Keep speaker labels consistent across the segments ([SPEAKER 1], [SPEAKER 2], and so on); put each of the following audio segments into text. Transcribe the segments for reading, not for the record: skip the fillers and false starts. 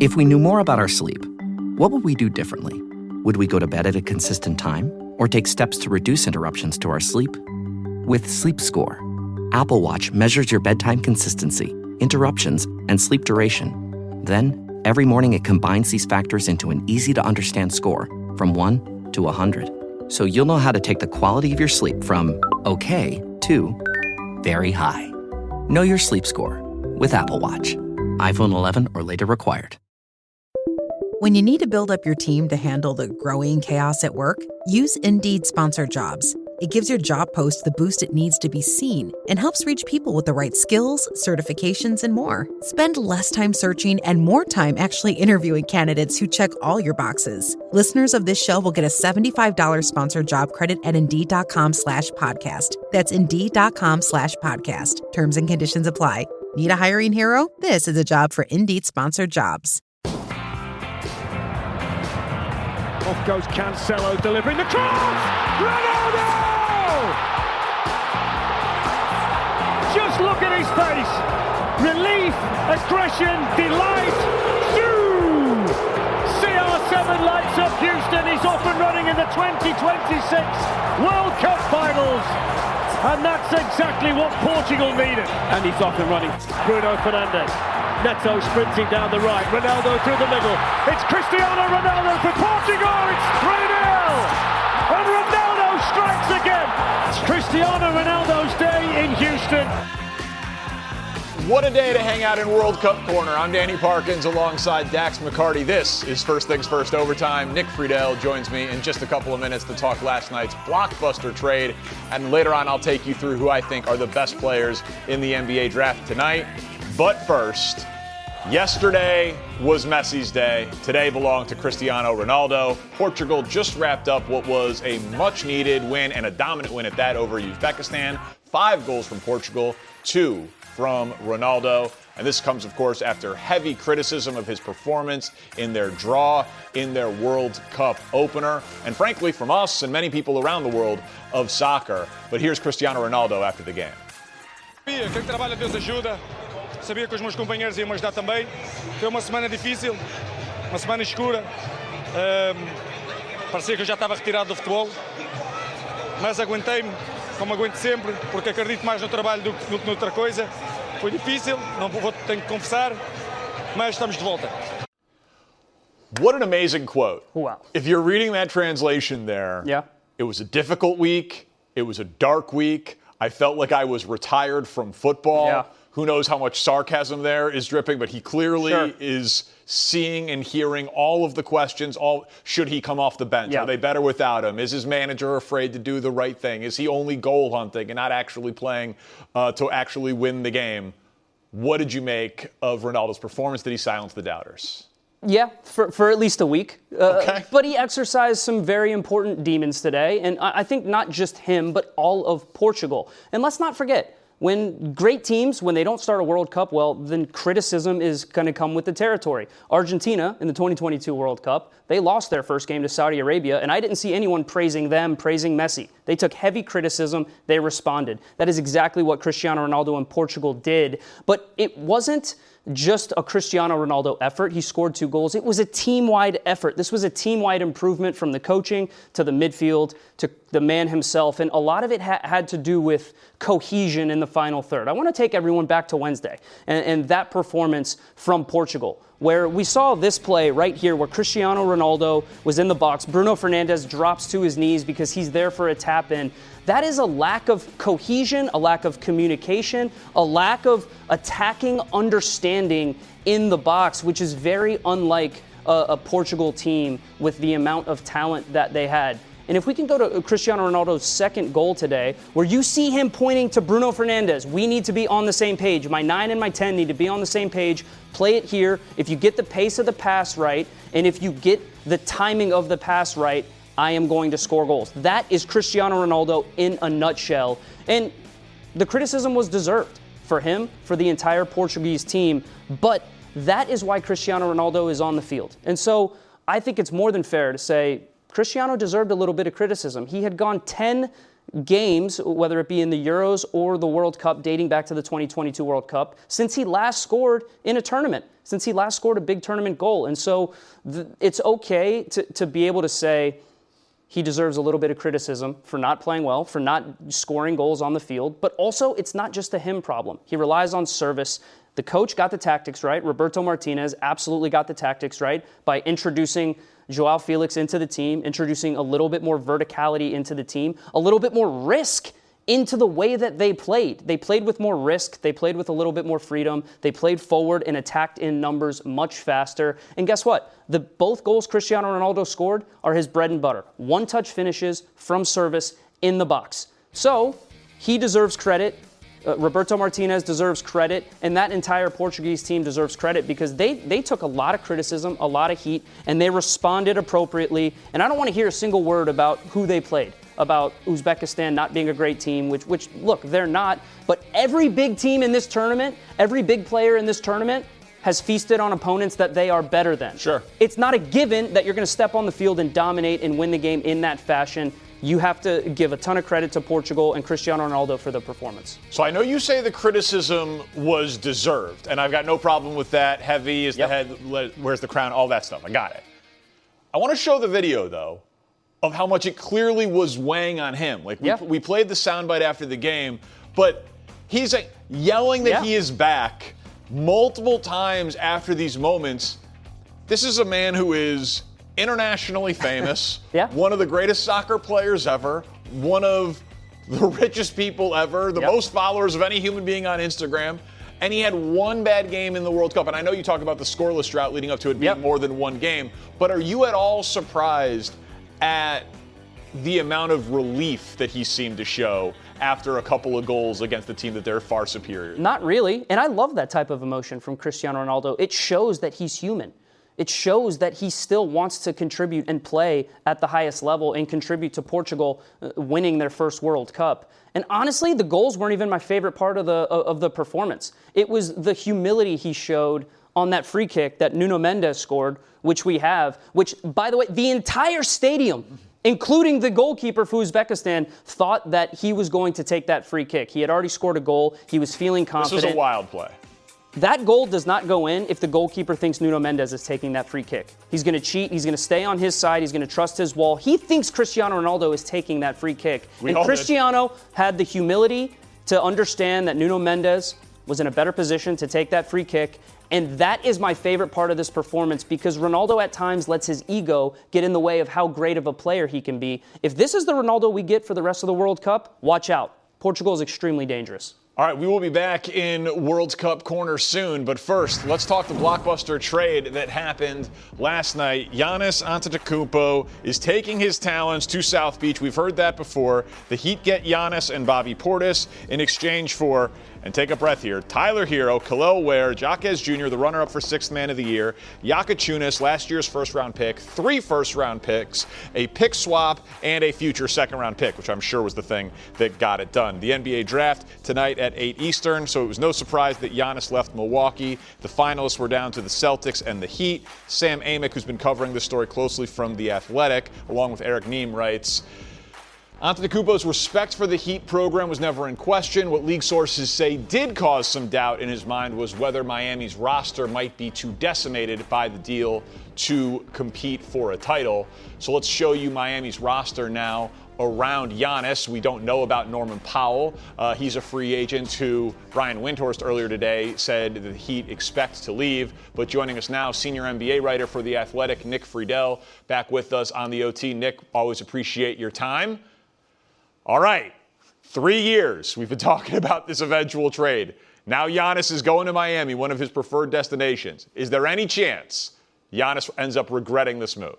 [SPEAKER 1] If we knew more about our sleep, what would we do differently? Would we go to bed at a consistent time or take steps to reduce interruptions to our sleep? With Sleep Score, Apple Watch measures your bedtime consistency, interruptions, and sleep duration. Then, every morning it combines these factors into an easy-to-understand score from 1 to 100. So you'll know how to take the quality of your sleep from okay to very high. Know your sleep score with Apple Watch. iPhone 11 or later required.
[SPEAKER 2] When you need to build up your team to handle the growing chaos at work, use Indeed Sponsored Jobs. It gives your job post the boost it needs to be seen and helps reach people with the right skills, certifications, and more. Spend less time searching and more time actually interviewing candidates who check all your boxes. Listeners of this show will get a $75 sponsored job credit at Indeed.com/podcast. That's Indeed.com/podcast. Terms and conditions apply. Need a hiring hero? This is a job for Indeed Sponsored Jobs.
[SPEAKER 3] Off goes Cancelo, delivering the cross! Ronaldo! Just look at his face. Relief, aggression, delight. Shoo! CR7 lights up Houston. He's off and running in the 2026 World Cup Finals. And that's exactly what Portugal needed. And he's off and running. Bruno Fernandes. Neto sprinting down the right. Ronaldo through the middle. It's Cristiano Ronaldo for Portugal. It's 3-0. And Ronaldo strikes again. It's Cristiano Ronaldo's day in Houston.
[SPEAKER 4] What a day to hang out in World Cup Corner. I'm Danny Parkins alongside Dax McCarty. This is First Things First Overtime. Nick Friedel joins me in just a couple of minutes to talk last night's blockbuster trade. And later on, I'll take you through who I think are the best players in the NBA draft tonight. But first, yesterday was Messi's day. Today belonged to Cristiano Ronaldo. Portugal just wrapped up what was a much-needed win and a dominant win at that over Uzbekistan. 5 goals from Portugal, 2 from Ronaldo. And this comes, of course, after heavy criticism of his performance in their draw in their World Cup opener. And frankly, from us and many people around the world of soccer. But here's Cristiano Ronaldo after the game.
[SPEAKER 5] Quem trabalha, Deus ajuda. Sabia que os meus companheiros iam me ajudar também. Foi uma semana difícil, uma semana escura. Parecia que eu já estava retirado do futebol. Mas aguentei-me, como aguento sempre, porque acredito mais no trabalho do que noutra coisa. Foi difícil, tenho que confessar, mas estamos de volta.
[SPEAKER 4] What an amazing quote.
[SPEAKER 6] Wow.
[SPEAKER 4] If you're reading that translation there,
[SPEAKER 6] Yeah.
[SPEAKER 4] It was a difficult week. It was a dark week. I felt like I was retired from football.
[SPEAKER 6] Yeah.
[SPEAKER 4] Who knows how much sarcasm there is dripping, but he clearly is seeing and hearing all of the questions. Should he come off the bench?
[SPEAKER 6] Yeah.
[SPEAKER 4] Are they better without him? Is his manager afraid to do the right thing? Is he only goal hunting and not actually playing to actually win the game? What did you make of Ronaldo's performance? Did he silence the doubters?
[SPEAKER 6] Yeah, for at least a week.
[SPEAKER 4] Okay.
[SPEAKER 6] But he exercised some very important demons today, and I think not just him, but all of Portugal. And let's not forget, when great teams, when they don't start a World Cup well, then criticism is going to come with the territory. Argentina, in the 2022 World Cup, they lost their first game to Saudi Arabia, and I didn't see anyone praising them, praising Messi. They took heavy criticism. They responded. That is exactly what Cristiano Ronaldo and Portugal did. But it wasn't just a Cristiano Ronaldo effort. He scored 2 goals. It was a team-wide effort. This was a team-wide improvement from the coaching to the midfield to the man himself. And a lot of it had to do with cohesion in the final third. I want to take everyone back to Wednesday and that performance from Portugal, where we saw this play right here where Cristiano Ronaldo was in the box. Bruno Fernandes drops to his knees because he's there for a tap-in. That is a lack of cohesion, a lack of communication, a lack of attacking understanding in the box, which is very unlike a Portugal team with the amount of talent that they had. And if we can go to Cristiano Ronaldo's second goal today, where you see him pointing to Bruno Fernandes, we need to be on the same page. My 9 and my 10 need to be on the same page. Play it here. If you get the pace of the pass right, and if you get the timing of the pass right, I am going to score goals. That is Cristiano Ronaldo in a nutshell. And the criticism was deserved for him, for the entire Portuguese team. But that is why Cristiano Ronaldo is on the field. And so I think it's more than fair to say Cristiano deserved a little bit of criticism. He had gone 10 games, whether it be in the Euros or the World Cup, dating back to the 2022 World Cup, since he last scored in a tournament, since he last scored a big tournament goal. And so it's okay to be able to say he deserves a little bit of criticism for not playing well, for not scoring goals on the field. But also, it's not just a him problem. He relies on service. The coach got the tactics right. Roberto Martinez absolutely got the tactics right by introducing Joao Felix into the team, introducing a little bit more verticality into the team, a little bit more risk into the way that they played. They played with more risk. They played with a little bit more freedom. They played forward and attacked in numbers much faster. And guess what? Both goals Cristiano Ronaldo scored are his bread and butter. One-touch finishes from service in the box. So he deserves credit. Roberto Martinez deserves credit, and that entire Portuguese team deserves credit because they took a lot of criticism, a lot of heat, and they responded appropriately. And I don't want to hear a single word about who they played, about Uzbekistan not being a great team, which look, they're not. But every big team in this tournament, every big player in this tournament has feasted on opponents that they are better than.
[SPEAKER 4] Sure.
[SPEAKER 6] It's not a given that you're going to step on the field and dominate and win the game in that fashion. You have to give a ton of credit to Portugal and Cristiano Ronaldo for the performance.
[SPEAKER 4] So I know you say the criticism was deserved, and I've got no problem with that. Heavy is the head, where's the crown, all that stuff. I got it. I want to show the video, though, of how much it clearly was weighing on him. Like, we played the soundbite after the game, but he's like yelling that he is back multiple times after these moments. This is a man who is internationally famous, one of the greatest soccer players ever, one of the richest people ever, the most followers of any human being on Instagram, and he had one bad game in the World Cup. And I know you talk about the scoreless drought leading up to it being more than one game, but are you at all surprised at the amount of relief that he seemed to show after a couple of goals against the team that they're far superior?
[SPEAKER 6] Not really, and I love that type of emotion from Cristiano Ronaldo. It shows that he's human. It shows that he still wants to contribute and play at the highest level and contribute to Portugal winning their first World Cup. And honestly, the goals weren't even my favorite part of the performance. It was the humility he showed on that free kick that Nuno Mendes scored, which, by the way, the entire stadium, including the goalkeeper for Uzbekistan, thought that he was going to take that free kick. He had already scored a goal. He was feeling confident.
[SPEAKER 4] This was a wild play.
[SPEAKER 6] That goal does not go in if the goalkeeper thinks Nuno Mendes is taking that free kick. He's going to cheat. He's going to stay on his side. He's going to trust his wall. He thinks Cristiano Ronaldo is taking that free kick. And Cristiano had the humility to understand that Nuno Mendes was in a better position to take that free kick. And that is my favorite part of this performance because Ronaldo at times lets his ego get in the way of how great of a player he can be. If this is the Ronaldo we get for the rest of the World Cup, watch out. Portugal is extremely dangerous.
[SPEAKER 4] All right, we will be back in World Cup corner soon, but first, let's talk the blockbuster trade that happened last night. Giannis Antetokounmpo is taking his talents to South Beach. We've heard that before. The Heat get Giannis and Bobby Portis in exchange for, and take a breath here, Tyler Hero, Khalil Ware, Jaquez Jr., the runner-up for Sixth Man of the Year, Yakachunas, last year's first-round pick, 3 first-round picks, a pick swap, and a future second-round pick, which I'm sure was the thing that got it done. The NBA draft tonight at 8 Eastern, so it was no surprise that Giannis left Milwaukee. The finalists were down to the Celtics and the Heat. Sam Amick, who's been covering this story closely from The Athletic, along with Eric Neem, writes, Antetokounmpo's respect for the Heat program was never in question. What league sources say did cause some doubt in his mind was whether Miami's roster might be too decimated by the deal to compete for a title. So let's show you Miami's roster now around Giannis. We don't know about Norman Powell. He's a free agent who Brian Windhorst earlier today said the Heat expect to leave. But joining us now, senior NBA writer for The Athletic, Nick Friedel, back with us on the OT. Nick, always appreciate your time. All right, 3 years we've been talking about this eventual trade. Now Giannis is going to Miami, one of his preferred destinations. Is there any chance Giannis ends up regretting this move?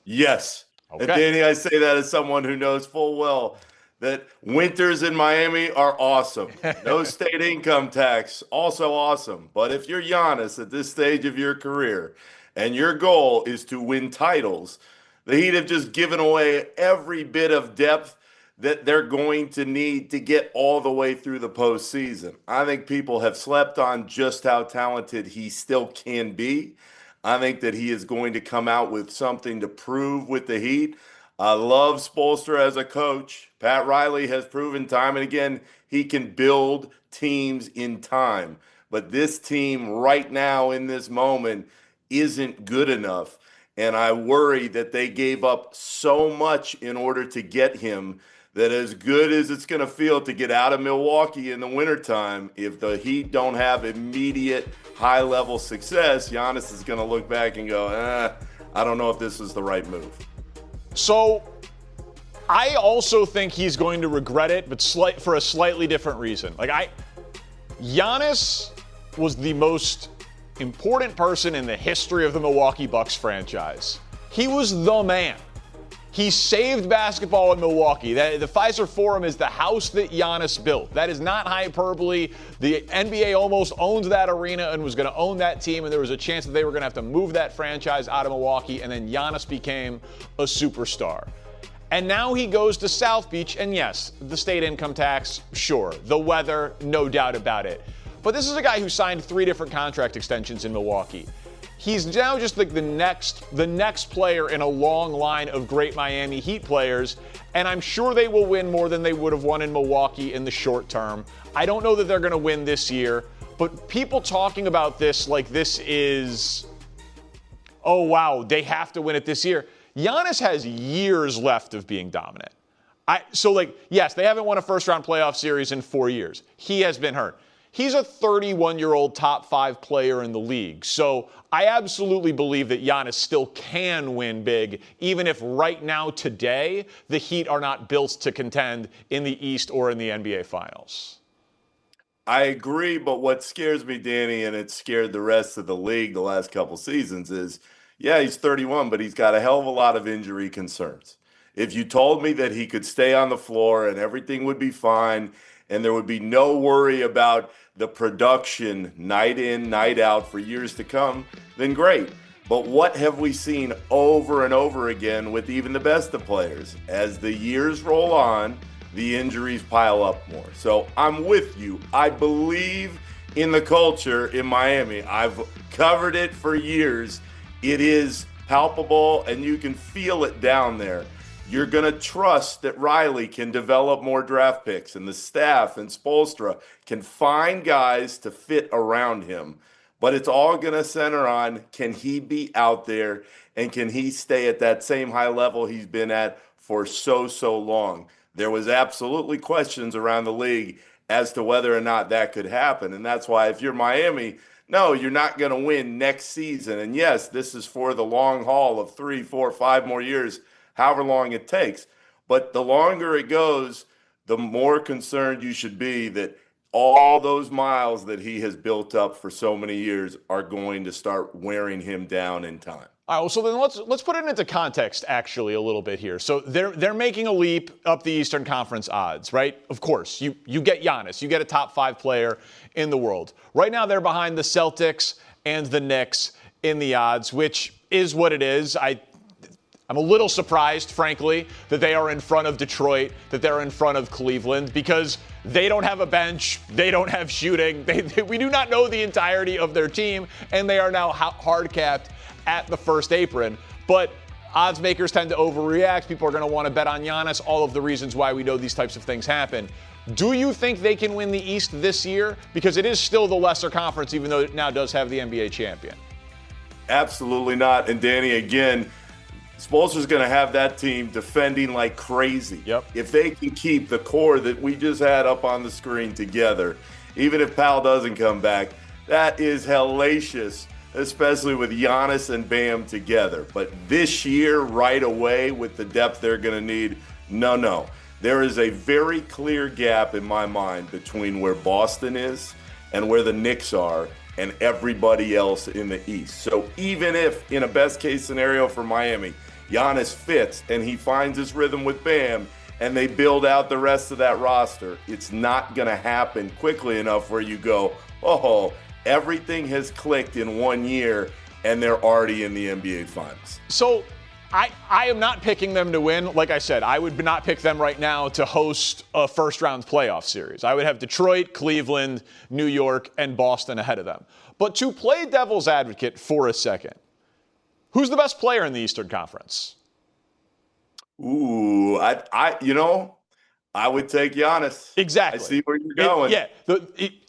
[SPEAKER 7] Yes.
[SPEAKER 4] Okay.
[SPEAKER 7] And Danny, I say that as someone who knows full well that winters in Miami are awesome. No state income tax, also awesome. But if you're Giannis at this stage of your career and your goal is to win titles, the Heat have just given away every bit of depth that they're going to need to get all the way through the postseason. I think people have slept on just how talented he still can be. I think that he is going to come out with something to prove with the Heat. I love Spoelstra as a coach. Pat Riley has proven time and again he can build teams in time. but this team right now in this moment isn't good enough. And I worry that they gave up so much in order to get him that as good as it's going to feel to get out of Milwaukee in the wintertime, if the Heat don't have immediate high-level success, Giannis is going to look back and go, I don't know if this is the right move.
[SPEAKER 4] So I also think he's going to regret it, but for a slightly different reason. Giannis was the most important person in the history of the Milwaukee Bucks franchise. He was the man. He saved basketball in Milwaukee. The Fiserv Forum is the house that Giannis built. That is not hyperbole. The NBA almost owned that arena and was going to own that team, and there was a chance that they were going to have to move that franchise out of Milwaukee, and then Giannis became a superstar. And now he goes to South Beach, and yes, the state income tax, sure. The weather, no doubt about it. But this is a guy who signed 3 different contract extensions in Milwaukee. He's now just like the next player in a long line of great Miami Heat players, and I'm sure they will win more than they would have won in Milwaukee in the short term. I don't know that they're going to win this year, but people talking about this like this is, oh wow, they have to win it this year. Giannis has years left of being dominant. Yes, they haven't won a first-round playoff series in 4 years. He has been hurt. He's a 31-year-old top 5 player in the league. So I absolutely believe that Giannis still can win big, even if right now, today, the Heat are not built to contend in the East or in the NBA Finals.
[SPEAKER 7] I agree, but what scares me, Danny, and it scared the rest of the league the last couple seasons is, yeah, he's 31, but he's got a hell of a lot of injury concerns. If you told me that he could stay on the floor and everything would be fine and there would be no worry about the production night in, night out for years to come, then great. But what have we seen over and over again with even the best of players? As the years roll on, the injuries pile up more. So I'm with you. I believe in the culture in Miami. I've covered it for years. It is palpable, and you can feel it down there. You're going to trust that Riley can develop more draft picks, and the staff and Spoelstra can find guys to fit around him. But it's all going to center on, can he be out there, and can he stay at that same high level he's been at for so long? There was absolutely questions around the league as to whether or not that could happen. And that's why if you're Miami, no, you're not going to win next season. And yes, this is for the long haul of 3, 4, 5 more years, however long it takes. But the longer it goes, the more concerned you should be that all those miles that he has built up for so many years are going to start wearing him down in time.
[SPEAKER 4] All right, well, so then let's put it into context, actually, a little bit here. So they're making a leap up the Eastern Conference odds, right? Of course, you get Giannis. You get a top 5 player in the world. Right now, they're behind the Celtics and the Knicks in the odds, which is what it is. I'm a little surprised, frankly, that they are in front of Detroit, that they're in front of Cleveland, because they don't have a bench, they don't have shooting, we do not know the entirety of their team, and they are now hard capped at the first apron. But odds makers tend to overreact. People are going to want to bet on Giannis, all of the reasons why we know these types of things happen. Do you think they can win the East this year? Because it is still the lesser conference, even though it now does have the NBA champion.
[SPEAKER 7] Absolutely not. And Danny, again, Spoelstra's going to have that team defending like crazy.
[SPEAKER 4] Yep.
[SPEAKER 7] If they can keep the core that we just had up on the screen together, even if Powell doesn't come back, that is hellacious, especially with Giannis and Bam together. But this year, right away, with the depth they're going to need, no. There is a very clear gap in my mind between where Boston is and where the Knicks are and everybody else in the East. So even if, in a best-case scenario for Miami, Giannis fits and he finds his rhythm with Bam and they build out the rest of that roster, it's not going to happen quickly enough where you go, oh, everything has clicked in 1 year and they're already in the NBA Finals.
[SPEAKER 4] So I am not picking them to win. Like I said, I would not pick them right now to host a first-round playoff series. I would have Detroit, Cleveland, New York, and Boston ahead of them. But to play devil's advocate for a second, who's the best player in the Eastern Conference?
[SPEAKER 7] Ooh, I would take Giannis.
[SPEAKER 4] Exactly.
[SPEAKER 7] I see where you're going.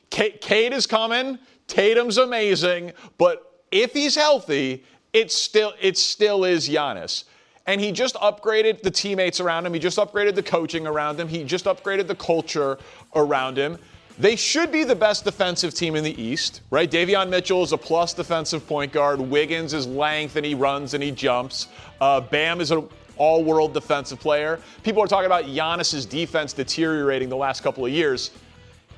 [SPEAKER 4] Cade is coming. Tatum's amazing, but if he's healthy, it still is Giannis. And he just upgraded the teammates around him. He just upgraded the coaching around him. He just upgraded the culture around him. They should be the best defensive team in the East, right? Davion Mitchell is a plus defensive point guard. Wiggins is length, and he runs and he jumps. Bam is an all-world defensive player. People are talking about Giannis's defense deteriorating the last couple of years.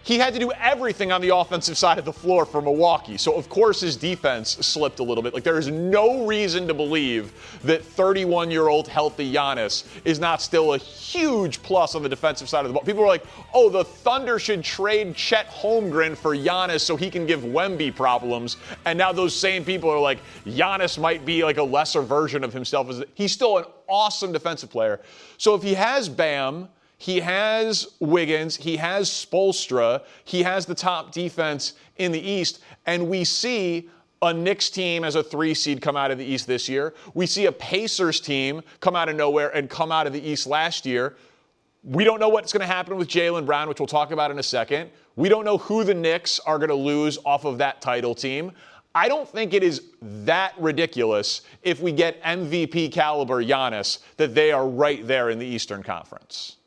[SPEAKER 4] He had to do everything on the offensive side of the floor for Milwaukee. So, of course, his defense slipped a little bit. Like, there is no reason to believe that 31-year-old healthy Giannis is not still a huge plus on the defensive side of the ball. People were like, oh, the Thunder should trade Chet Holmgren for Giannis so he can give Wemby problems. And now those same people are like, Giannis might be like a lesser version of himself. He's still an awesome defensive player. So if he has Bam, he has Wiggins, he has Spoelstra, he has the top defense in the East, and we see a Knicks team as a 3 seed come out of the East this year. We see a Pacers team come out of nowhere and come out of the East last year. We don't know what's going to happen with Jaylen Brown, which we'll talk about in a second. We don't know who the Knicks are going to lose off of that title team. I don't think it is that ridiculous if we get MVP caliber Giannis that they are right there in the Eastern Conference.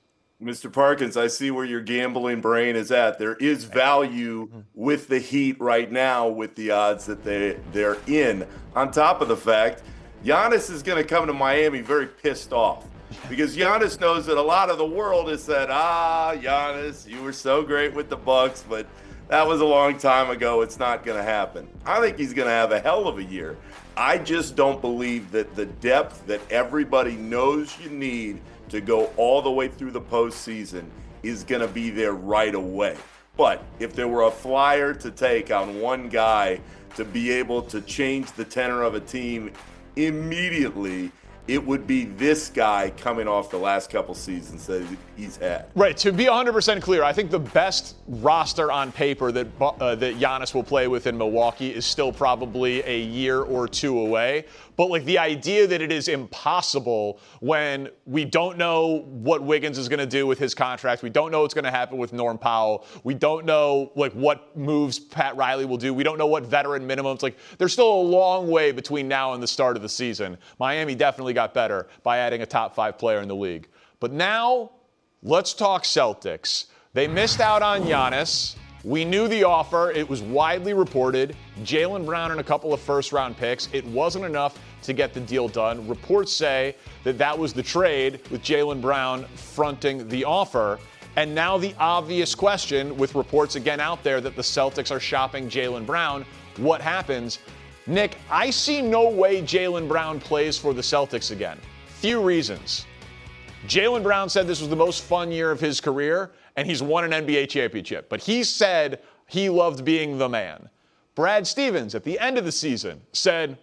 [SPEAKER 7] Mr. Parkins, I see where your gambling brain is at. There is value with the Heat right now with the odds that they're in. On top of the fact, Giannis is going to come to Miami very pissed off because Giannis knows that a lot of the world has said, Giannis, you were so great with the Bucks, but that was a long time ago. It's not going to happen. I think he's going to have a hell of a year. I just don't believe that the depth that everybody knows you need to go all the way through the postseason is going to be there right away. But if there were a flyer to take on one guy to be able to change the tenor of a team immediately, it would be this guy coming off the last couple seasons that he's had.
[SPEAKER 4] Right. To be 100% clear, I think the best roster on paper that Giannis will play with in Milwaukee is still probably a year or two away. But like the idea that it is impossible when we don't know what Wiggins is going to do with his contract, we don't know what's going to happen with Norm Powell, we don't know like what moves Pat Riley will do, we don't know what veteran minimums. Like there's still a long way between now and the start of the season. Miami definitely got better by adding a top 5 player in the league. But now let's talk Celtics. They missed out on Giannis. We knew the offer. It was widely reported. Jaylen Brown and a couple of first-round picks. It wasn't enough to get the deal done. Reports say that that was the trade with Jaylen Brown fronting the offer. And now the obvious question, with reports again out there that the Celtics are shopping Jaylen Brown, what happens? Nick, I see no way Jaylen Brown plays for the Celtics again. Few reasons. Jaylen Brown said this was the most fun year of his career, and he's won an NBA championship. But he said he loved being the man. Brad Stevens, at the end of the season, said,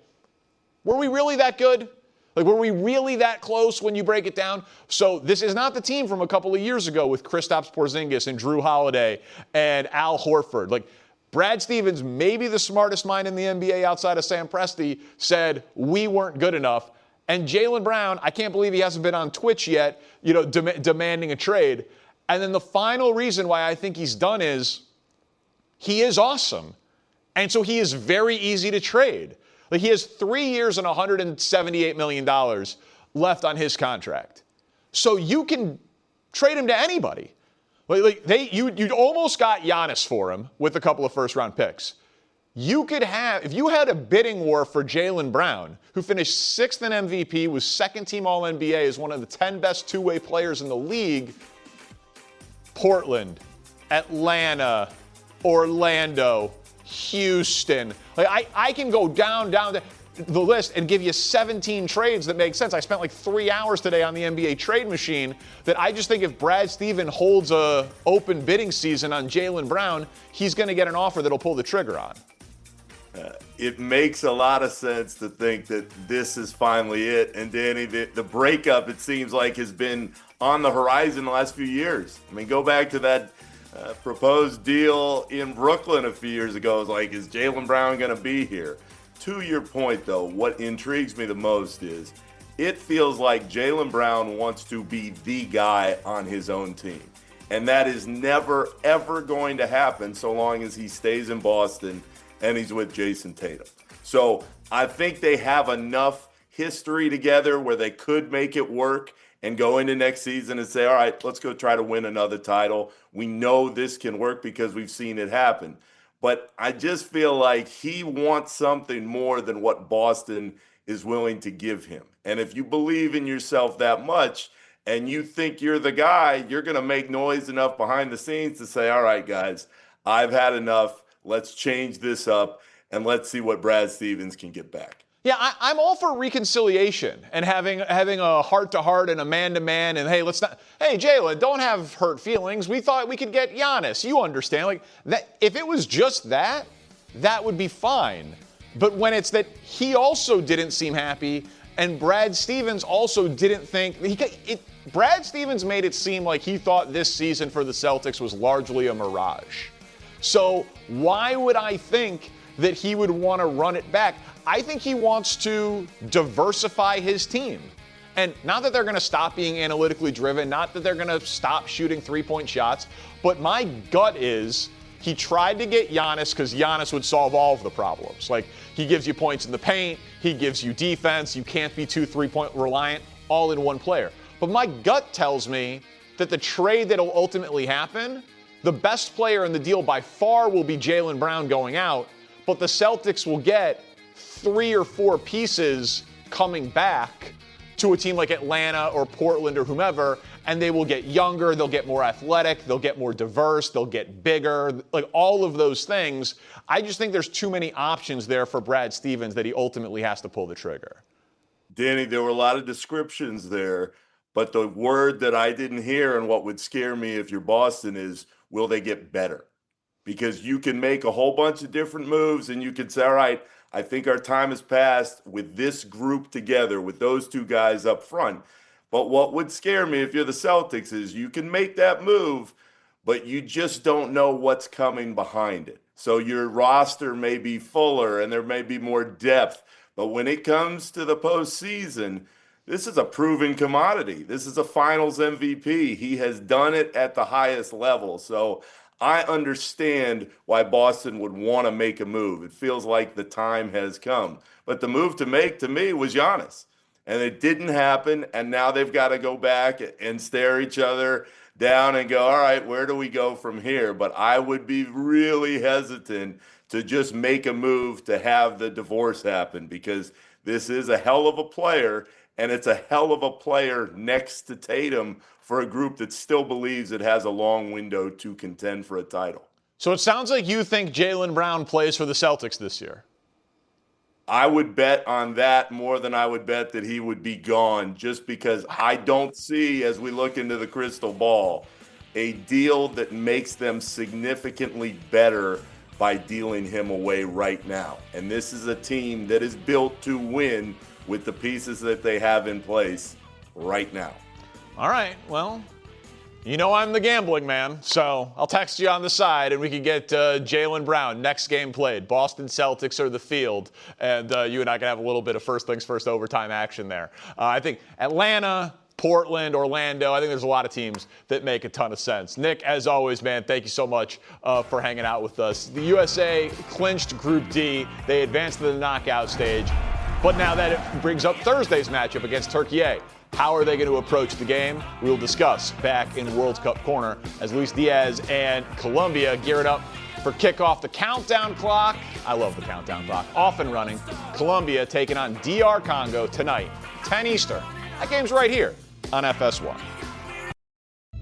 [SPEAKER 4] were we really that good? Like, were we really that close when you break it down? So this is not the team from a couple of years ago with Kristaps Porzingis and Drew Holiday and Al Horford. Like, Brad Stevens, maybe the smartest mind in the NBA outside of Sam Presti, said we weren't good enough. And Jaylen Brown, I can't believe he hasn't been on Twitch yet, demanding a trade. And then the final reason why I think he's done is he is awesome. And so he is very easy to trade. Like he has 3 years and $178 million left on his contract. So you can trade him to anybody. You almost got Giannis for him with a couple of first-round picks. You could have, if you had a bidding war for Jaylen Brown, who finished 6th in MVP, was second-team All-NBA, is one of the 10 best two-way players in the league, Portland, Atlanta, Orlando, Houston. Like I can go down the list and give you 17 trades that make sense. I spent like 3 hours today on the NBA trade machine that I just think if Brad Stevens holds a open bidding season on Jaylen Brown, he's going to get an offer that'll pull the trigger on.
[SPEAKER 7] It makes a lot of sense to think that this is finally it. And Danny, the breakup, it seems like, has been on the horizon the last few years. I mean, go back to that proposed deal in Brooklyn a few years ago. It was like, is Jaylen Brown going to be here? To your point, though, what intrigues me the most is it feels like Jaylen Brown wants to be the guy on his own team. And that is never, ever going to happen so long as he stays in Boston and he's with Jason Tatum. So I think they have enough history together where they could make it work and go into next season and say, all right, let's go try to win another title. We know this can work because we've seen it happen. But I just feel like he wants something more than what Boston is willing to give him. And if you believe in yourself that much and you think you're the guy, you're going to make noise enough behind the scenes to say, all right, guys, I've had enough. Let's change this up and let's see what Brad Stevens can get back.
[SPEAKER 4] Yeah, I'm all for reconciliation and having a heart-to-heart and a man-to-man. And hey, hey, Jalen, don't have hurt feelings. We thought we could get Giannis. You understand? Like that. If it was just that, that would be fine. But when it's that he also didn't seem happy, and Brad Stevens also didn't think Brad Stevens made it seem like he thought this season for the Celtics was largely a mirage. So why would I think that he would want to run it back? I think he wants to diversify his team. And not that they're going to stop being analytically driven, not that they're going to stop shooting three-point shots, but my gut is he tried to get Giannis because Giannis would solve all of the problems. Like, he gives you points in the paint, he gives you defense, you can't be too three-point reliant, all in one player. But my gut tells me that the trade that will ultimately happen, the best player in the deal by far will be Jaylen Brown going out, but the Celtics will get 3 or 4 pieces coming back to a team like Atlanta or Portland or whomever, and they will get younger, they'll get more athletic, they'll get more diverse, they'll get bigger, like all of those things. I just think there's too many options there for Brad Stevens that he ultimately has to pull the trigger.
[SPEAKER 7] Danny, there were a lot of descriptions there, but the word that I didn't hear and what would scare me if you're Boston is, will they get better? Because you can make a whole bunch of different moves and you can say, all right, I think our time has passed with this group together, with those two guys up front. But what would scare me if you're the Celtics is you can make that move, but you just don't know what's coming behind it. So your roster may be fuller and there may be more depth, but when it comes to the postseason, this is a proven commodity. This is a finals MVP. He has done it at the highest level. So I understand why Boston would want to make a move. It feels like the time has come. But the move to make, to me, was Giannis. And it didn't happen, and now they've got to go back and stare each other down and go, all right, where do we go from here? But I would be really hesitant to just make a move to have the divorce happen, because this is a hell of a player, and it's a hell of a player next to Tatum for a group that still believes it has a long window to contend for a title.
[SPEAKER 4] So it sounds like you think Jaylen Brown plays for the Celtics this year.
[SPEAKER 7] I would bet on that more than I would bet that he would be gone, just because I don't see, as we look into the crystal ball, a deal that makes them significantly better by dealing him away right now. And this is a team that is built to win with the pieces that they have in place right now.
[SPEAKER 4] All right, well, you know I'm the gambling man, so I'll text you on the side and we can get Jaylen Brown next game played. Boston Celtics or the field, and you and I can have a little bit of first things first overtime action there. I think Atlanta, Portland, Orlando, I think there's a lot of teams that make a ton of sense. Nick, as always, man, thank you so much for hanging out with us. The USA clinched Group D. They advanced to the knockout stage, but now that it brings up Thursday's matchup against Türkiye. How are they going to approach the game? We'll discuss back in World Cup Corner as Luis Diaz and Colombia gear it up for kickoff. The countdown clock, I love the countdown clock, off and running. Colombia taking on DR Congo tonight, 10 Eastern. That game's right here on FS1.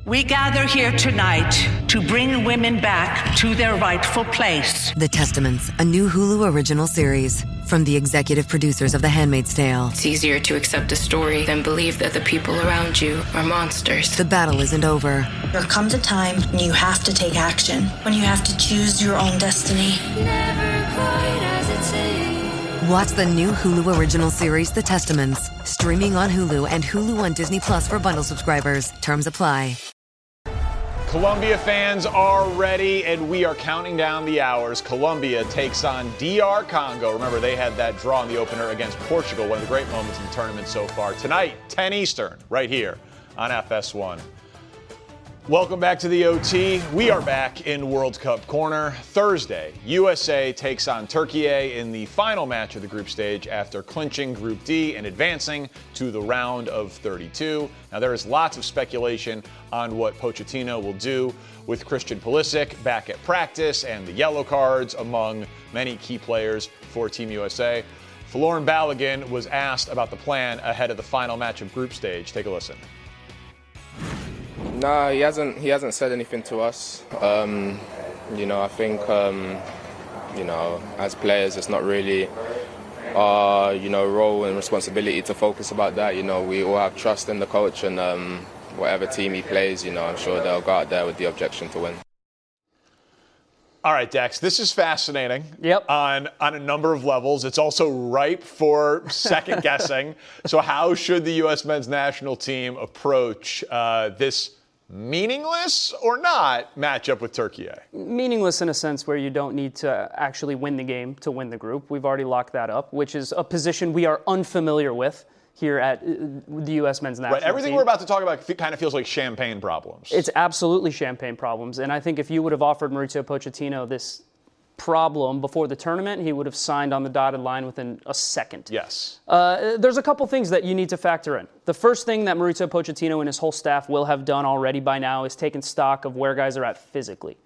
[SPEAKER 8] We gather here tonight to bring women back to their rightful place.
[SPEAKER 9] The Testaments, a new Hulu original series from the executive producers of The Handmaid's Tale.
[SPEAKER 10] It's easier to accept a story than believe that the people around you are monsters.
[SPEAKER 9] The battle isn't over.
[SPEAKER 11] There comes a time when you have to take action, when you have to choose your own destiny.
[SPEAKER 12] Never quite as it seems.
[SPEAKER 9] Watch the new Hulu original series, The Testaments, streaming on Hulu and Hulu on Disney Plus for bundle subscribers. Terms apply.
[SPEAKER 4] Colombia fans are ready, and we are counting down the hours. Colombia takes on DR Congo. Remember, they had that draw in the opener against Portugal, one of the great moments in the tournament so far. Tonight, 10 Eastern, right here on FS1. Welcome back to the OT. We are back in World Cup Corner. Thursday, USA takes on Türkiye in the final match of the group stage after clinching Group D and advancing to the round of 32. Now, there is lots of speculation on what Pochettino will do with Christian Pulisic back at practice and the yellow cards among many key players for Team USA. Folarin Balogun was asked about the plan ahead of the final match of group stage. Take a listen.
[SPEAKER 13] No, he hasn't said anything to us. I think, as players, it's not really our, role and responsibility to focus about that. We all have trust in the coach, and whatever team he plays, I'm sure they'll go out there with the objective to win.
[SPEAKER 4] All right, Dex, this is fascinating.
[SPEAKER 6] Yep.
[SPEAKER 4] On a number of levels. It's also ripe for second guessing. So how should the U.S. men's national team approach this meaningless or not matchup with Türkiye?
[SPEAKER 6] Meaningless in a sense where you don't need to actually win the game to win the group. We've already locked that up, which is a position we are unfamiliar with here at the U.S. men's national team.
[SPEAKER 4] Right, everything we're about to talk about kind of feels like champagne problems.
[SPEAKER 6] It's absolutely champagne problems. And I think if you would have offered Mauricio Pochettino this problem before the tournament, he would have signed on the dotted line within a second.
[SPEAKER 4] Yes.
[SPEAKER 6] There's a couple things that you need to factor in. The first thing that Mauricio Pochettino and his whole staff will have done already by now is taken stock of where guys are at physically.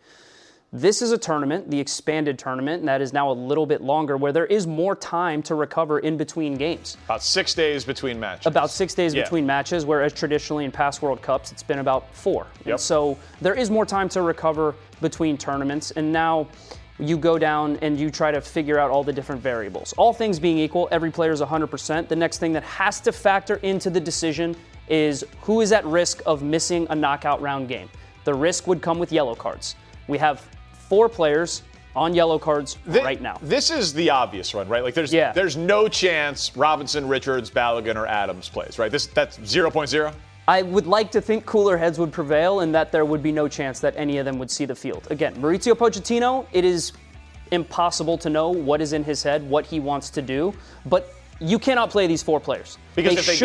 [SPEAKER 6] This is a tournament, the expanded tournament, and that is now a little bit longer, where there is more time to recover in between games.
[SPEAKER 4] About 6 days between matches.
[SPEAKER 6] About 6 days between matches, whereas traditionally in past World Cups, it's been about 4.
[SPEAKER 4] Yep.
[SPEAKER 6] And so there is more time to recover between tournaments, and now you go down and you try to figure out all the different variables. All things being equal, every player is 100%. The next thing that has to factor into the decision is who is at risk of missing a knockout round game. The risk would come with yellow cards. We have 4 players on yellow cards right now.
[SPEAKER 4] This is the obvious one, right? Like there's no chance Robinson, Richards, Balogun, or Adams plays, right? That's 0.0?
[SPEAKER 6] I would like to think cooler heads would prevail and that there would be no chance that any of them would see the field. Again, Mauricio Pochettino, it is impossible to know what is in his head, what he wants to do, but you cannot play these 4 players.
[SPEAKER 4] Because if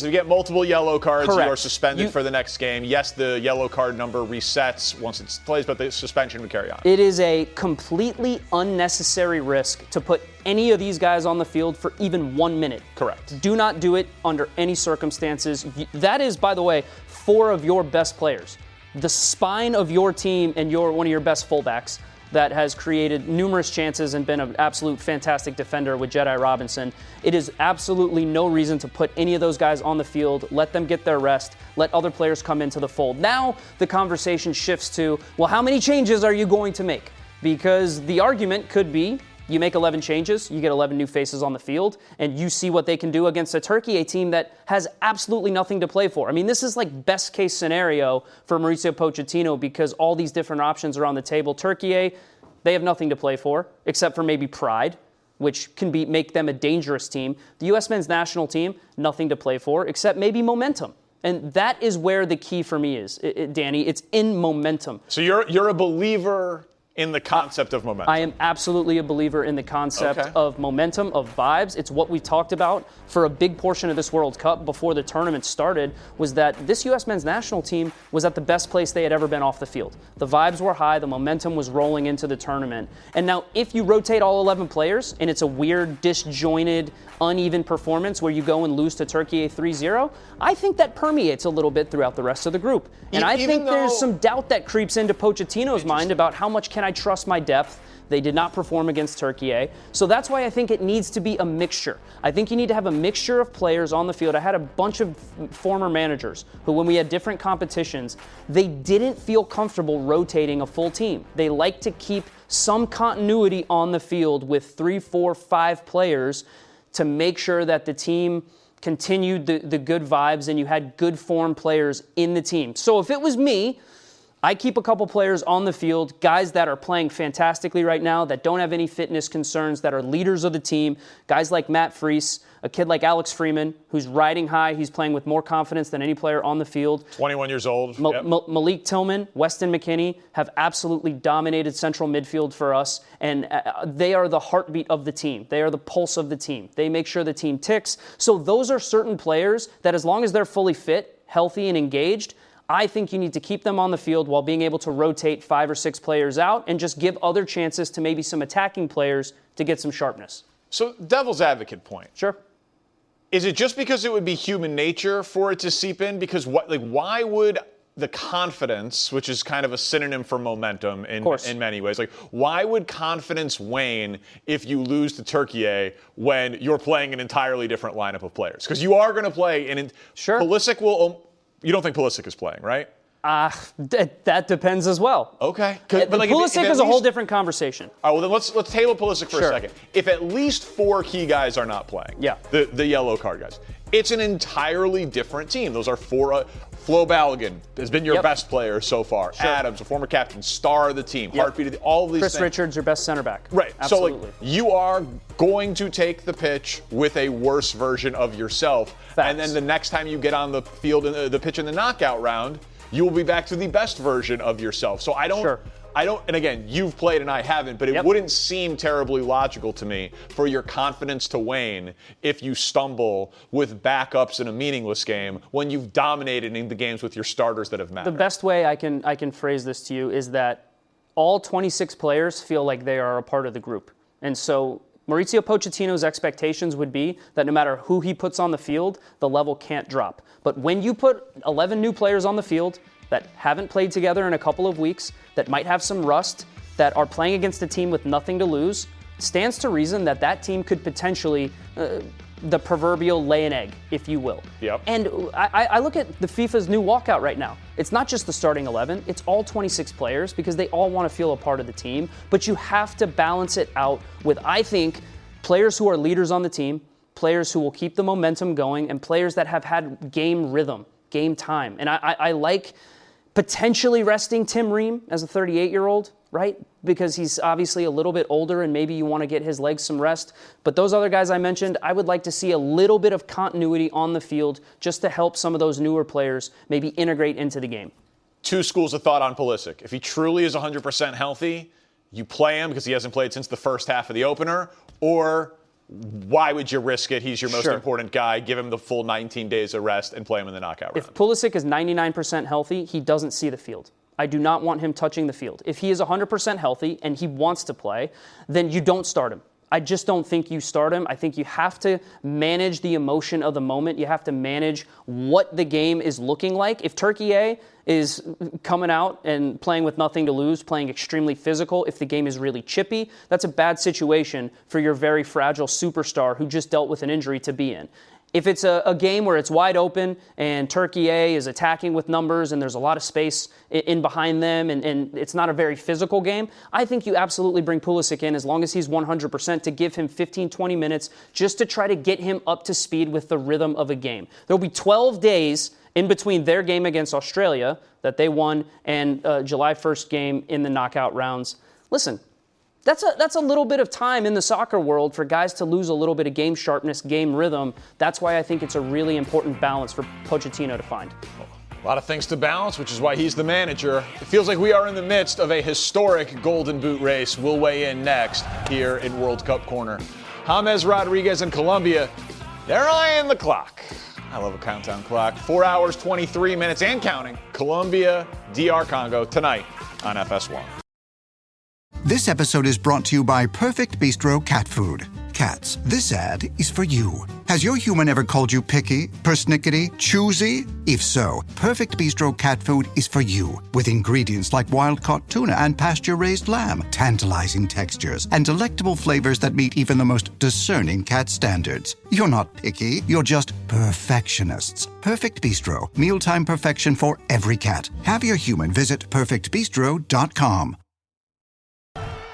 [SPEAKER 4] they get multiple yellow cards,
[SPEAKER 6] Correct.
[SPEAKER 4] you are suspended for the next game. Yes, the yellow card number resets once it's played, but the suspension would carry on.
[SPEAKER 6] It is a completely unnecessary risk to put any of these guys on the field for even 1 minute.
[SPEAKER 4] Correct.
[SPEAKER 6] Do not do it under any circumstances. That is, by the way, 4 of your best players. The spine of your team and one of your best fullbacks that has created numerous chances and been an absolute fantastic defender with Jedi Robinson. It is absolutely no reason to put any of those guys on the field. Let them get their rest. Let other players come into the fold. Now the conversation shifts to, well, how many changes are you going to make? Because the argument could be, you make 11 changes, you get 11 new faces on the field, and you see what they can do against a Türkiye team that has absolutely nothing to play for. I mean, this is like best case scenario for Mauricio Pochettino because all these different options are on the table. Türkiye, they have nothing to play for except for maybe pride, which can make them a dangerous team. The U.S. men's national team, nothing to play for except maybe momentum. And that is where the key for me is, Danny. It's in momentum.
[SPEAKER 4] So you're a believer in the concept of momentum.
[SPEAKER 6] I am absolutely a believer in the concept of momentum, of vibes. It's what we talked about for a big portion of this World Cup before the tournament started, was that this U.S. men's national team was at the best place they had ever been off the field. The vibes were high, the momentum was rolling into the tournament. And now if you rotate all 11 players and it's a weird, disjointed, uneven performance where you go and lose to Türkiye 3-0, I think that permeates a little bit throughout the rest of the group. And I think there's some doubt that creeps into Pochettino's mind about how much can I trust my depth. They did not perform against Türkiye. So that's why I think it needs to be a mixture. I think you need to have a mixture of players on the field. I had a bunch of former managers who, when we had different competitions, they didn't feel comfortable rotating a full team. They like to keep some continuity on the field with 3, 4, 5 players to make sure that the team continued the good vibes and you had good form players in the team. So if it was me, I keep a couple players on the field, guys that are playing fantastically right now, that don't have any fitness concerns, that are leaders of the team, guys like Matt Fries, a kid like Alex Freeman, who's riding high. He's playing with more confidence than any player on the field.
[SPEAKER 4] 21 years old.
[SPEAKER 6] Malik Tillman, Weston McKennie have absolutely dominated central midfield for us, and they are the heartbeat of the team. They are the pulse of the team. They make sure the team ticks. So those are certain players that, as long as they're fully fit, healthy, and engaged, I think you need to keep them on the field while being able to rotate 5 or 6 players out and just give other chances to maybe some attacking players to get some sharpness.
[SPEAKER 4] So, devil's advocate point.
[SPEAKER 6] Sure.
[SPEAKER 4] Is it just because it would be human nature for it to seep in? Because why would the confidence, which is kind of a synonym for momentum in many ways, why would confidence wane if you lose to Türkiye when you're playing an entirely different lineup of players? Because you are going to play, and Pulisic will. You don't think Pulisic is playing, right?
[SPEAKER 6] That depends as well.
[SPEAKER 4] Okay.
[SPEAKER 6] But Pulisic is a whole different conversation.
[SPEAKER 4] All right, well, then let's table Pulisic for a second. If at least 4 key guys are not playing, the yellow card guys, it's an entirely different team. Those are 4. Flo Balogun has been your best player so far. Sure. Adams, a former captain, star of the team, heartbeat of all of these
[SPEAKER 6] Chris
[SPEAKER 4] things.
[SPEAKER 6] Richards, your best center back.
[SPEAKER 4] Right.
[SPEAKER 6] Absolutely.
[SPEAKER 4] So, you are going to take the pitch with a worse version of yourself.
[SPEAKER 6] Facts.
[SPEAKER 4] And then the next time you get on the field, the pitch in the knockout round, you will be back to the best version of yourself. So I don't, and again, you've played and I haven't, but it wouldn't seem terribly logical to me for your confidence to wane if you stumble with backups in a meaningless game when you've dominated in the games with your starters that have mattered.
[SPEAKER 6] The best way I can phrase this to you is that all 26 players feel like they are a part of the group. And so Mauricio Pochettino's expectations would be that no matter who he puts on the field, the level can't drop. But when you put 11 new players on the field that haven't played together in a couple of weeks, that might have some rust, that are playing against a team with nothing to lose, stands to reason that that team could potentially, the proverbial lay an egg, if you will.
[SPEAKER 4] Yep.
[SPEAKER 6] And I look at the FIFA's new walkout right now. It's not just the starting 11, it's all 26 players because they all want to feel a part of the team. But you have to balance it out with, I think, players who are leaders on the team, players who will keep the momentum going, and players that have had game rhythm, game time. And I like potentially resting Tim Ream as a 38-year-old, right? Because he's obviously a little bit older and maybe you want to get his legs some rest. But those other guys I mentioned, I would like to see a little bit of continuity on the field just to help some of those newer players maybe integrate into the game.
[SPEAKER 4] 2 schools of thought on Pulisic. If he truly is 100% healthy, you play him because he hasn't played since the first half of the opener, or why would you risk it? He's your most important guy. Give him the full 19 days of rest and play him in the knockout round.
[SPEAKER 6] If Pulisic is 99% healthy, he doesn't see the field. I do not want him touching the field. If he is 100% healthy and he wants to play, then you don't start him. I just don't think you start him. I think you have to manage the emotion of the moment. You have to manage what the game is looking like. If Türkiye is coming out and playing with nothing to lose, playing extremely physical, if the game is really chippy, that's a bad situation for your very fragile superstar who just dealt with an injury to be in. If it's a game where it's wide open and Türkiye is attacking with numbers and there's a lot of space in behind them and it's not a very physical game, I think you absolutely bring Pulisic in as long as he's 100% to give him 15, 20 minutes just to try to get him up to speed with the rhythm of a game. There'll be 12 days in between their game against Australia that they won and July 1st game in the knockout rounds. Listen, that's a little bit of time in the soccer world for guys to lose a little bit of game sharpness, game rhythm. That's why I think it's a really important balance for Pochettino to find.
[SPEAKER 4] A lot of things to balance, which is why he's the manager. It feels like we are in the midst of a historic Golden Boot race. We'll weigh in next here in World Cup Corner. James Rodriguez in Colombia, they're eyeing the clock. I love a countdown clock. 4 hours, 23 minutes and counting. Colombia, DR Congo tonight on FS1.
[SPEAKER 14] This episode is brought to you by Perfect Bistro Cat Food. Cats, this ad is for you. Has your human ever called you picky, persnickety, choosy? If so, Perfect Bistro Cat Food is for you. With ingredients like wild-caught tuna and pasture-raised lamb, tantalizing textures, and delectable flavors that meet even the most discerning cat standards. You're not picky, you're just perfectionists. Perfect Bistro, mealtime perfection for every cat. Have your human visit perfectbistro.com.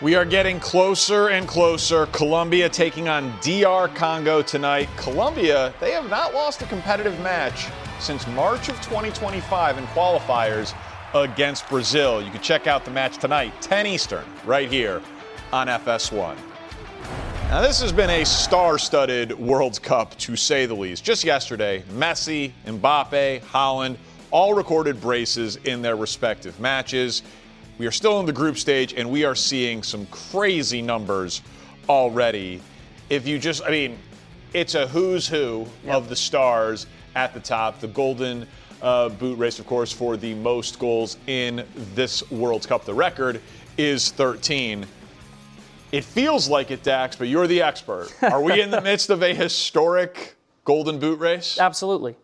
[SPEAKER 4] We are getting closer and closer. Colombia taking on DR Congo tonight. Colombia, they have not lost a competitive match since March of 2025 in qualifiers against Brazil. You can check out the match tonight, 10 Eastern, right here on FS1. Now, this has been a star-studded World Cup, to say the least. Just yesterday, Messi, Mbappe, Haaland all recorded braces in their respective matches. We are still in the group stage, and we are seeing some crazy numbers already. If you it's a who's who of the stars at the top. The Golden boot race, of course, for the most goals in this World Cup. The record is 13. It feels like it, Dax, but you're the expert. Are we in the midst of a historic Golden Boot race?
[SPEAKER 6] Absolutely.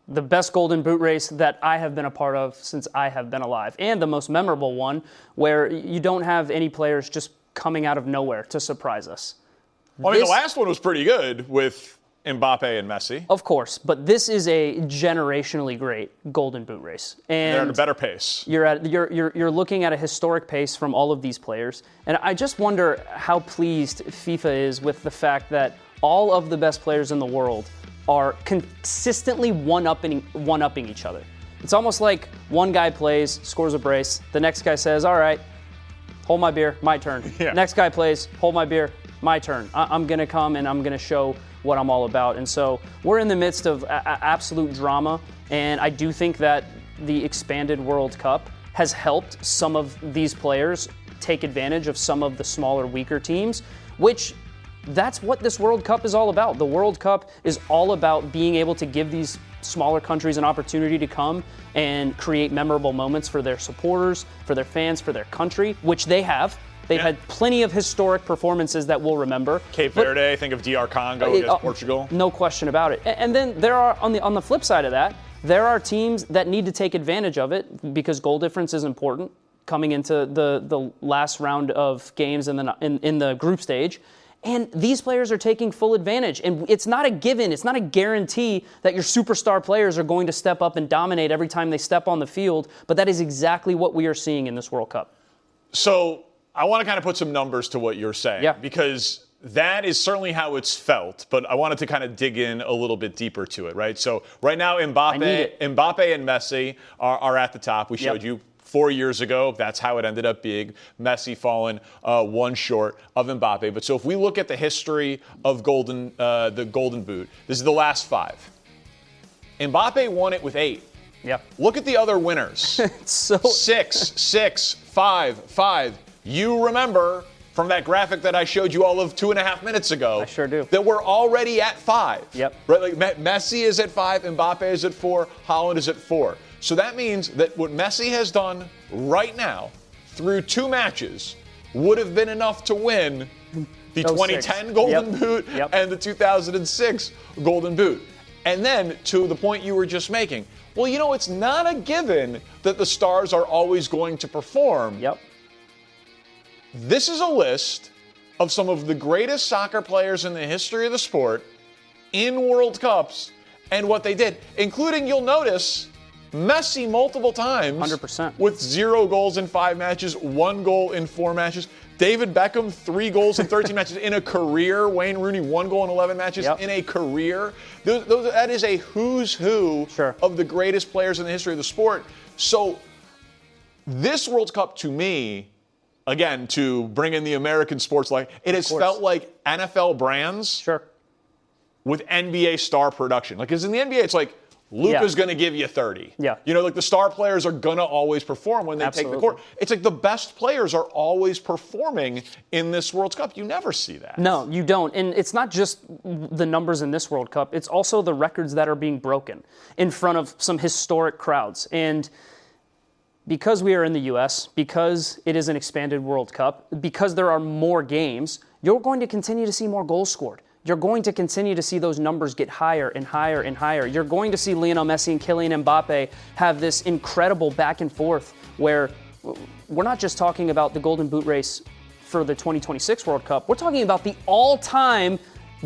[SPEAKER 6] The best Golden Boot race that I have been a part of since I have been alive. And the most memorable one where you don't have any players just coming out of nowhere to surprise us.
[SPEAKER 4] Well, I mean, the last one was pretty good with Mbappe and Messi.
[SPEAKER 6] Of course, but this is a generationally great Golden Boot race. And
[SPEAKER 4] they're at a better pace.
[SPEAKER 6] You're looking at a historic pace from all of these players. And I just wonder how pleased FIFA is with the fact that all of the best players in the world are consistently one-upping each other. It's almost like one guy plays, scores a brace, the next guy says, all right, hold my beer, my turn. Yeah. Next guy plays, hold my beer, my turn. I'm going to come and I'm going to show what I'm all about. And so we're in the midst of absolute drama, and I do think that the expanded World Cup has helped some of these players take advantage of some of the smaller, weaker teams, which that's what this World Cup is all about. The World Cup is all about being able to give these smaller countries an opportunity to come and create memorable moments for their supporters, for their fans, for their country, which they have. They've had plenty of historic performances that we'll remember.
[SPEAKER 4] Cape Verde, think of DR Congo against Portugal.
[SPEAKER 6] No question about it. And then there are, on the flip side of that, there are teams that need to take advantage of it because goal difference is important coming into the last round of games in the group stage. And these players are taking full advantage. And it's not a given, it's not a guarantee that your superstar players are going to step up and dominate every time they step on the field, but that is exactly what we are seeing in this World Cup.
[SPEAKER 4] So I want to kind of put some numbers to what you're saying, because that is certainly how it's felt, but I wanted to kind of dig in a little bit deeper to it, right? So right now, Mbappe and Messi are at the top. We showed you 4 years ago. That's how it ended up being. Messi falling one short of Mbappe. But so if we look at the history of the Golden Boot, this is the last 5. Mbappe won it with 8.
[SPEAKER 6] Yeah.
[SPEAKER 4] Look at the other winners. 6, 5, 5. You remember from that graphic that I showed you all of 2.5 minutes ago.
[SPEAKER 6] I sure do.
[SPEAKER 4] That we're already at 5.
[SPEAKER 6] Yep.
[SPEAKER 4] Right? Like Messi is at 5, Mbappe is at 4, Haaland is at 4. So that means that what Messi has done right now through 2 matches would have been enough to win the 2010 Golden Boot and the 2006 Golden Boot. And then to the point you were just making, well, you know, it's not a given that the stars are always going to perform.
[SPEAKER 6] Yep.
[SPEAKER 4] This is a list of some of the greatest soccer players in the history of the sport in World Cups and what they did, including, you'll notice, Messi multiple times.
[SPEAKER 6] 100%.
[SPEAKER 4] With 0 goals in 5 matches, 1 goal in 4 matches. David Beckham, 3 goals in 13 matches in a career. Wayne Rooney, 1 goal in 11 matches in a career. That is a who's who of the greatest players in the history of the sport. So this World Cup, to me, again, to bring in the American sports life, it has felt like NFL brands with NBA star production. Like, because in the NBA, it's like, Luka's going to give you 30.
[SPEAKER 6] Yeah.
[SPEAKER 4] You know, like the star players are going to always perform when they take the court. It's like the best players are always performing in this World Cup. You never see that.
[SPEAKER 6] No, you don't. And it's not just the numbers in this World Cup. It's also the records that are being broken in front of some historic crowds. And because we are in the U.S., because it is an expanded World Cup, because there are more games, you're going to continue to see more goals scored. You're going to continue to see those numbers get higher and higher and higher. You're going to see Lionel Messi and Kylian Mbappe have this incredible back and forth where we're not just talking about the Golden Boot race for the 2026 World Cup. We're talking about the all-time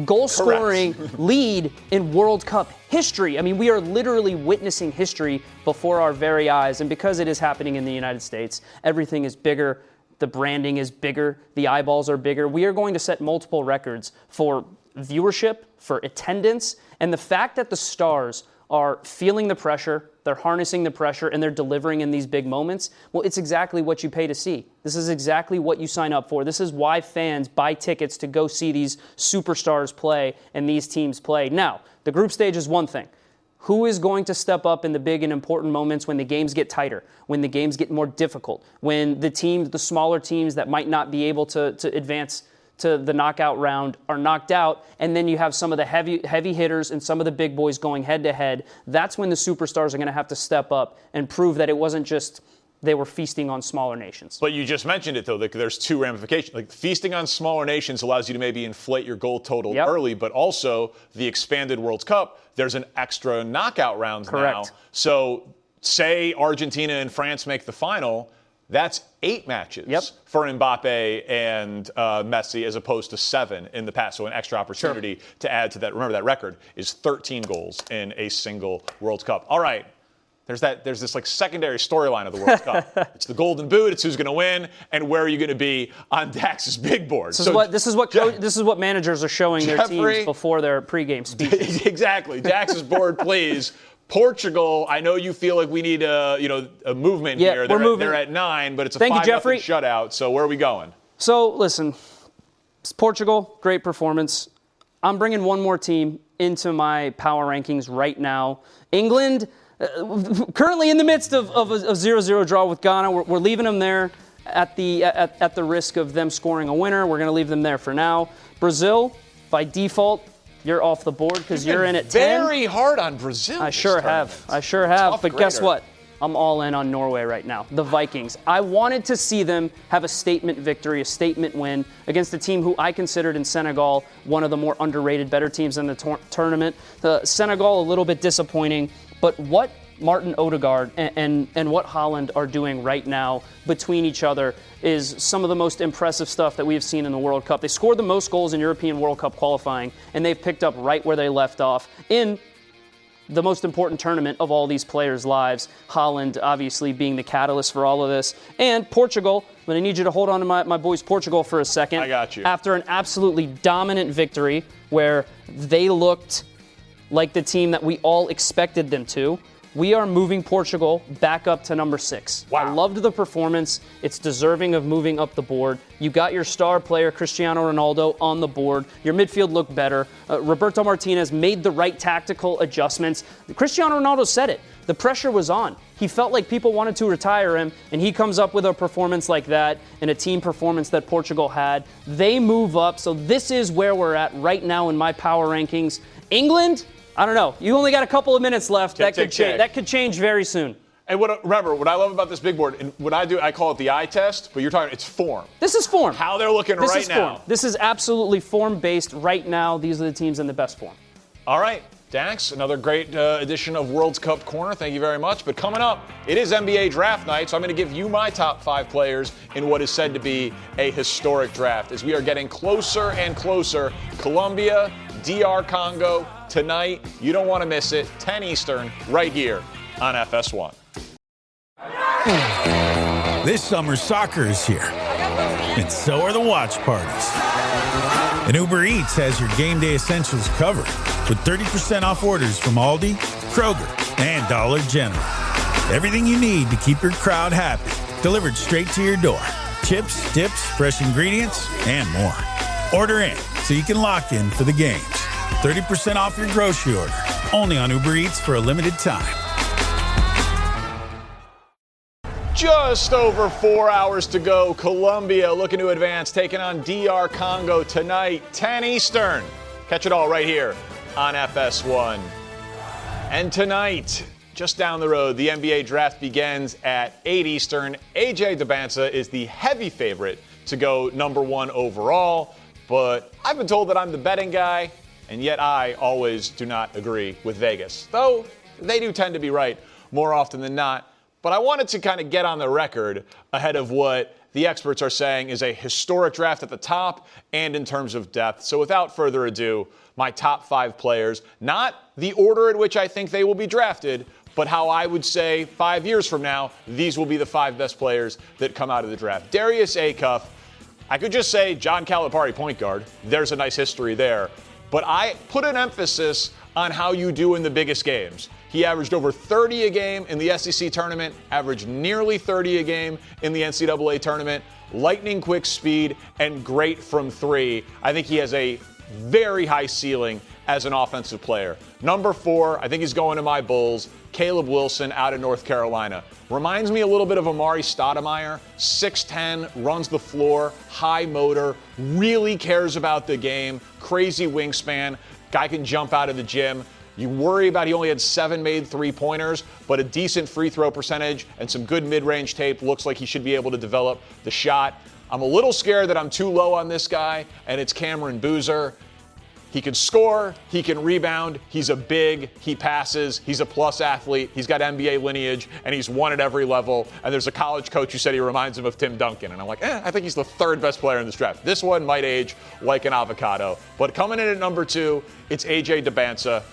[SPEAKER 6] goal-scoring lead in World Cup history. I mean, we are literally witnessing history before our very eyes. And because it is happening in the United States, everything is bigger. The branding is bigger. The eyeballs are bigger. We are going to set multiple records for viewership, for attendance, and the fact that the stars are feeling the pressure, they're harnessing the pressure, and they're delivering in these big moments, well, it's exactly what you pay to see. This is exactly what you sign up for. This is why fans buy tickets to go see these superstars play and these teams play. Now, the group stage is one thing. Who is going to step up in the big and important moments when the games get tighter, when the games get more difficult, when the smaller teams that might not be able to advance to the knockout round are knocked out, and then you have some of the heavy hitters and some of the big boys going head-to-head. That's when the superstars are going to have to step up and prove that it wasn't just they were feasting on smaller nations.
[SPEAKER 4] But you just mentioned it, though. There's two ramifications. Like, feasting on smaller nations allows you to maybe inflate your goal total early, but also the expanded World Cup, there's an extra knockout round now. So say Argentina and France make the final, that's 8 matches for Mbappe and Messi as opposed to 7 in the past. So an extra opportunity to add to that. Remember, that record is 13 goals in a single World Cup. All right. There's this like secondary storyline of the World Cup. It's the Golden Boot. It's who's going to win, and where are you going to be on Dax's big board.
[SPEAKER 6] This is what managers are showing their teams before their pregame speeches.
[SPEAKER 4] Exactly. Dax's board, please. Portugal. I know you feel like we need a movement here. They're at 9, but it's a 5-0 shutout. So where are we going?
[SPEAKER 6] So listen, Portugal, great performance. I'm bringing one more team into my power rankings right now. England. Currently in the midst of a 0-0 draw with Ghana. We're leaving them there at the risk of them scoring a winner. We're going to leave them there for now. Brazil, by default, you're off the board because you're in at 10.
[SPEAKER 4] Very hard on Brazil.
[SPEAKER 6] I sure have. But guess what? I'm all in on Norway right now. The Vikings. I wanted to see them have a statement victory, a statement win against a team who I considered in Senegal one of the more underrated, better teams in the tournament. Senegal, a little bit disappointing. But what Martin Odegaard and what Haaland are doing right now between each other is some of the most impressive stuff that we have seen in the World Cup. They scored the most goals in European World Cup qualifying, and they've picked up right where they left off in the most important tournament of all these players' lives. Haaland obviously being the catalyst for all of this. And Portugal, but I need you to hold on to my boys Portugal for a second.
[SPEAKER 4] I got you.
[SPEAKER 6] After an absolutely dominant victory where they looked like the team that we all expected them to, we are moving Portugal back up to number 6.
[SPEAKER 4] Wow.
[SPEAKER 6] I loved the performance. It's deserving of moving up the board. You got your star player, Cristiano Ronaldo, on the board. Your midfield looked better. Roberto Martinez made the right tactical adjustments. Cristiano Ronaldo said it. The pressure was on. He felt like people wanted to retire him, and he comes up with a performance like that and a team performance that Portugal had. They move up, so this is where we're at right now in my power rankings. England, I don't know. You only got a couple of minutes left. That could change very soon.
[SPEAKER 4] And remember, what I love about this big board, and what I do, I call it the eye test, but you're talking, it's form.
[SPEAKER 6] This is form.
[SPEAKER 4] How they're looking right now.
[SPEAKER 6] Form. This is absolutely form-based right now. These are the teams in the best form.
[SPEAKER 4] All right, Dax, another great edition of World Cup Corner. Thank you very much. But coming up, it is NBA draft night, so I'm going to give you my top 5 players in what is said to be a historic draft. As we are getting closer and closer, Colombia, DR Congo, tonight. You don't want to miss it. 10 Eastern, right here on FS1.
[SPEAKER 15] This summer, soccer is here, and so are the watch parties. And Uber Eats has your game day essentials covered with 30% off orders from Aldi, Kroger, and Dollar General. Everything you need to keep your crowd happy, delivered straight to your door. Chips, dips, fresh ingredients, and more. Order in so you can lock in for the games. 30% off your grocery order, only on Uber Eats for a limited time.
[SPEAKER 4] Just over 4 hours to go. Colombia looking to advance, taking on DR Congo tonight, 10 Eastern. Catch it all right here on FS1. And tonight, just down the road, the NBA draft begins at 8 Eastern. AJ Debinsa is the heavy favorite to go number 1 overall, but I've been told that I'm the betting guy, and yet I always do not agree with Vegas, though they do tend to be right more often than not. But I wanted to kind of get on the record ahead of what the experts are saying is a historic draft at the top and in terms of depth. So without further ado, my top 5 players, not the order in which I think they will be drafted, but how I would say 5 years from now, these will be the 5 best players that come out of the draft. Darius Acuff, I could just say John Calipari, point guard. There's a nice history there. But I put an emphasis on how you do in the biggest games. He averaged over 30 a game in the SEC tournament, averaged nearly 30 a game in the NCAA tournament, lightning quick speed, and great from 3. I think he has a very high ceiling as an offensive player. Number 4, I think he's going to my Bulls, Caleb Wilson out of North Carolina. Reminds me a little bit of Amari Stoudemire, 6'10", runs the floor, high motor, really cares about the game, crazy wingspan, guy can jump out of the gym. You worry about he only had 7 made three-pointers, but a decent free throw percentage and some good mid-range tape. Looks like he should be able to develop the shot. I'm a little scared that I'm too low on this guy, and it's Cameron Boozer. He can score, he can rebound, he's a big, he passes, he's a plus athlete, he's got NBA lineage, and he's won at every level. And there's a college coach who said he reminds him of Tim Duncan. And I'm like, I think he's the 3rd best player in this draft. This one might age like an avocado. But coming in at number 2, it's AJ Debinsa.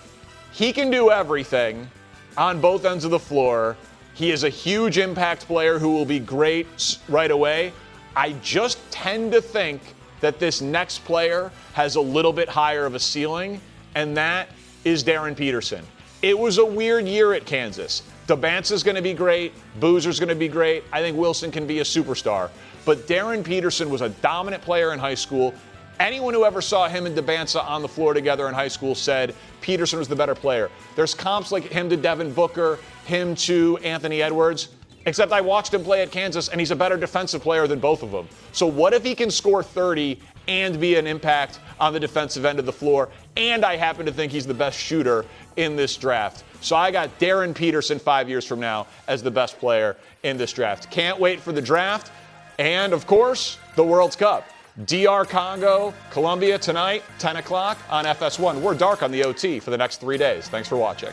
[SPEAKER 4] He can do everything on both ends of the floor. He is a huge impact player who will be great right away. I just tend to think that this next player has a little bit higher of a ceiling, and that is Darren Peterson. It was a weird year at Kansas. Debinsa's going to be great. Boozer's going to be great. I think Wilson can be a superstar. But Darren Peterson was a dominant player in high school. Anyone who ever saw him and Debinsa on the floor together in high school said Peterson was the better player. There's comps like him to Devin Booker, him to Anthony Edwards, except I watched him play at Kansas, and he's a better defensive player than both of them. So what if he can score 30 and be an impact on the defensive end of the floor? And I happen to think he's the best shooter in this draft. So I got Darren Peterson 5 years from now as the best player in this draft. Can't wait for the draft. And, of course, the World Cup. DR Congo, Colombia tonight, 10 o'clock on FS1. We're dark on the OT for the next 3 days. Thanks for watching.